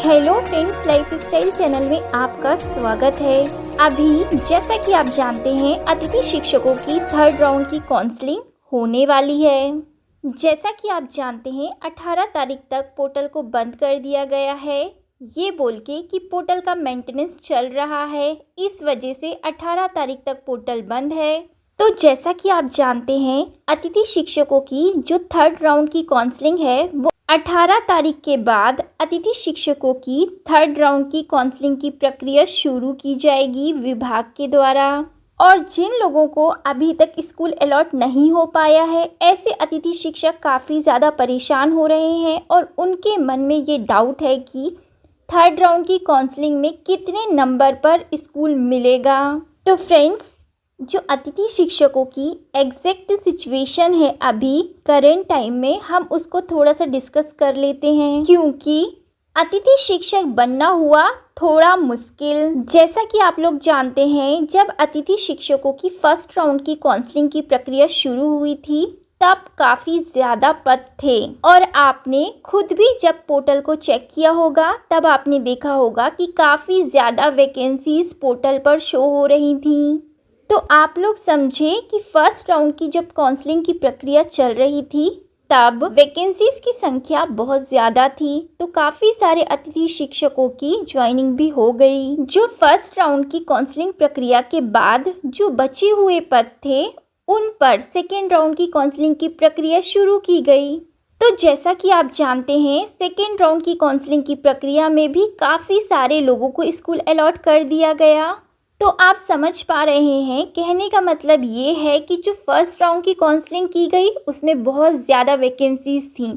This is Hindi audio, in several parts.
हेलो फ्रेंड्स, लाइफस्टाइल चैनल में आपका स्वागत है। अभी जैसा कि आप जानते हैं, अतिथि शिक्षकों की थर्ड राउंड की काउंसलिंग होने वाली है। जैसा कि आप जानते हैं, 18 तारीख तक पोर्टल को बंद कर दिया गया है, ये बोल के कि पोर्टल का मेंटेनेंस चल रहा है, इस वजह से 18 तारीख तक पोर्टल बंद है। तो जैसा कि आप जानते हैं, अतिथि शिक्षकों की जो थर्ड राउंड की काउंसलिंग है वो 18 तारीख के बाद अतिथि शिक्षकों की थर्ड राउंड की काउंसलिंग की प्रक्रिया शुरू की जाएगी विभाग के द्वारा। और जिन लोगों को अभी तक स्कूल अलॉट नहीं हो पाया है, ऐसे अतिथि शिक्षक काफ़ी ज़्यादा परेशान हो रहे हैं और उनके मन में ये डाउट है कि थर्ड राउंड की काउंसलिंग में कितने नंबर पर स्कूल मिलेगा। तो फ्रेंड्स, जो अतिथि शिक्षकों की एग्जैक्ट सिचुएशन है अभी करेंट टाइम में, हम उसको थोड़ा सा डिस्कस कर लेते हैं, क्योंकि अतिथि शिक्षक बनना हुआ थोड़ा मुश्किल। जैसा कि आप लोग जानते हैं, जब अतिथि शिक्षकों की फर्स्ट राउंड की काउंसलिंग की प्रक्रिया शुरू हुई थी तब काफ़ी ज़्यादा पद थे, और आपने खुद भी जब पोर्टल को चेक किया होगा तब आपने देखा होगा कि काफ़ी ज़्यादा वैकेंसीज पोर्टल पर शो हो रही थी। तो आप लोग समझे कि फर्स्ट राउंड की जब काउंसलिंग की प्रक्रिया चल रही थी तब वैकेंसीज की संख्या बहुत ज़्यादा थी, तो काफ़ी सारे अतिथि शिक्षकों की ज्वाइनिंग भी हो गई। जो फर्स्ट राउंड की काउंसलिंग प्रक्रिया के बाद जो बचे हुए पद थे उन पर सेकेंड राउंड की काउंसलिंग की प्रक्रिया शुरू की गई। तो जैसा कि आप जानते हैं, सेकेंड राउंड की काउंसलिंग की प्रक्रिया में भी काफ़ी सारे लोगों को स्कूल अलॉट कर दिया गया। तो आप समझ पा रहे हैं, कहने का मतलब ये है कि जो फर्स्ट राउंड की काउंसलिंग की गई उसमें बहुत ज़्यादा वैकेंसीज थी।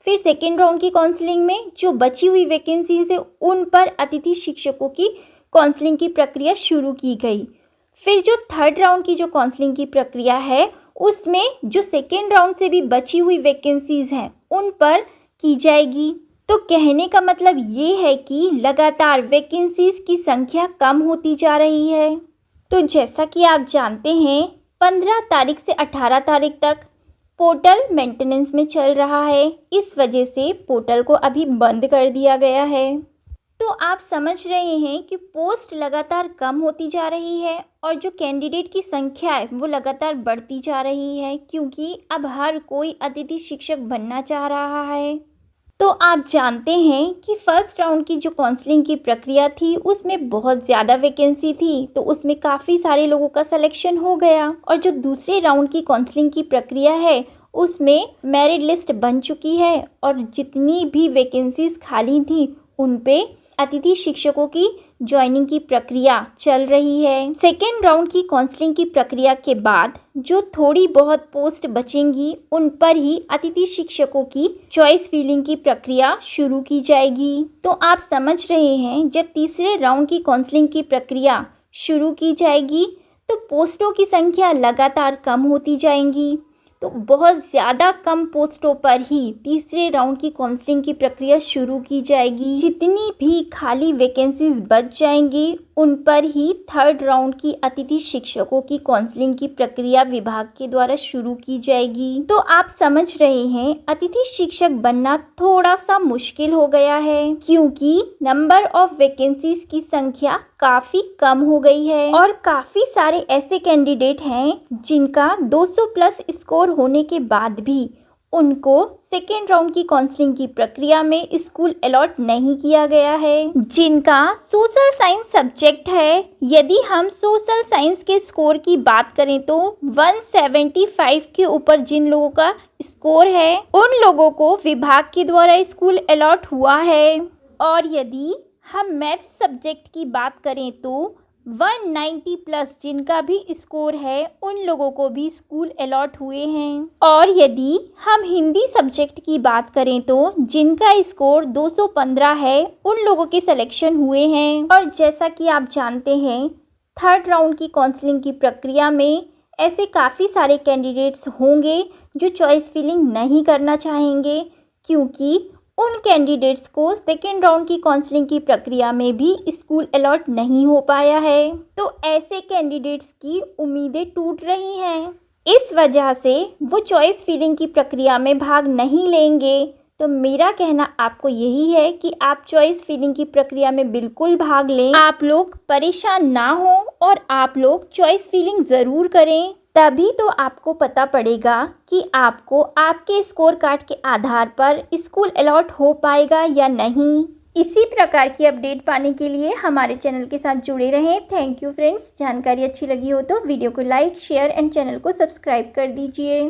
फिर सेकेंड राउंड की काउंसलिंग में जो बची हुई वैकेंसीज है उन पर अतिथि शिक्षकों की काउंसलिंग की प्रक्रिया शुरू की गई। फिर जो थर्ड राउंड की जो काउंसलिंग की प्रक्रिया है उसमें जो सेकेंड राउंड से भी बची हुई वैकेंसीज हैं उन पर की जाएगी। तो कहने का मतलब ये है कि लगातार वैकेंसीज की संख्या कम होती जा रही है। तो जैसा कि आप जानते हैं, 15 तारीख से 18 तारीख तक पोर्टल मेंटेनेंस में चल रहा है, इस वजह से पोर्टल को अभी बंद कर दिया गया है। तो आप समझ रहे हैं कि पोस्ट लगातार कम होती जा रही है और जो कैंडिडेट की संख्या है वो लगातार बढ़ती जा रही है, क्योंकि अब हर कोई अतिथि शिक्षक बनना चाह रहा है। तो आप जानते हैं कि फर्स्ट राउंड की जो काउंसलिंग की प्रक्रिया थी उसमें बहुत ज़्यादा वैकेंसी थी, तो उसमें काफ़ी सारे लोगों का सिलेक्शन हो गया। और जो दूसरे राउंड की काउंसलिंग की प्रक्रिया है उसमें मेरिट लिस्ट बन चुकी है और जितनी भी वैकेंसीज खाली थी उन पे अतिथि शिक्षकों की ज्वाइनिंग की प्रक्रिया चल रही है। सेकेंड राउंड की काउंसलिंग की प्रक्रिया के बाद जो थोड़ी बहुत पोस्ट बचेंगी उन पर ही अतिथि शिक्षकों की चॉइस फिलिंग की प्रक्रिया शुरू की जाएगी। तो आप समझ रहे हैं, जब तीसरे राउंड की काउंसलिंग की प्रक्रिया शुरू की जाएगी तो पोस्टों की संख्या लगातार कम होती जाएंगी। तो बहुत ज़्यादा कम पोस्टों पर ही तीसरे राउंड की काउंसलिंग की प्रक्रिया शुरू की जाएगी। जितनी भी खाली वैकेंसीज बच जाएंगी उन पर ही थर्ड राउंड की अतिथि शिक्षकों की काउंसलिंग की प्रक्रिया विभाग के द्वारा शुरू की जाएगी। तो आप समझ रहे हैं, अतिथि शिक्षक बनना थोड़ा सा मुश्किल हो गया है, क्योंकि नंबर ऑफ वैकेंसीज की संख्या काफ़ी कम हो गई है और काफ़ी सारे ऐसे कैंडिडेट हैं जिनका 200 प्लस स्कोर होने के बाद भी उनको सेकेंड राउंड की काउंसलिंग की प्रक्रिया में स्कूल अलॉट नहीं किया गया है। जिनका सोशल साइंस सब्जेक्ट है, यदि हम सोशल साइंस के स्कोर की बात करें तो 175 के ऊपर जिन लोगों का स्कोर है उन लोगों को विभाग के द्वारा स्कूल अलॉट हुआ है। और यदि हम मैथ सब्जेक्ट की बात करें तो 190 प्लस जिनका भी स्कोर है उन लोगों को भी स्कूल अलॉट हुए हैं। और यदि हम हिंदी सब्जेक्ट की बात करें तो जिनका स्कोर 215 है उन लोगों के सिलेक्शन हुए हैं। और जैसा कि आप जानते हैं, थर्ड राउंड की काउंसलिंग की प्रक्रिया में ऐसे काफ़ी सारे कैंडिडेट्स होंगे जो चॉइस फिलिंग नहीं करना चाहेंगे, क्योंकि उन कैंडिडेट्स को सेकेंड राउंड की काउंसलिंग की प्रक्रिया में भी स्कूल अलॉट नहीं हो पाया है। तो ऐसे कैंडिडेट्स की उम्मीदें टूट रही हैं। इस वजह से वो चॉइस फिलिंग की प्रक्रिया में भाग नहीं लेंगे। तो मेरा कहना आपको यही है कि आप चॉइस फिलिंग की प्रक्रिया में बिल्कुल भाग लें। आप लोग परेशान ना हो और आप लोग चॉइस फिलिंग ज़रूर करें, तभी तो आपको पता पड़ेगा कि आपको आपके स्कोर कार्ड के आधार पर स्कूल अलॉट हो पाएगा या नहीं। इसी प्रकार की अपडेट पाने के लिए हमारे चैनल के साथ जुड़े रहें। Thank you friends. जानकारी अच्छी लगी हो तो वीडियो को लाइक, शेयर एंड चैनल को सब्सक्राइब कर दीजिए।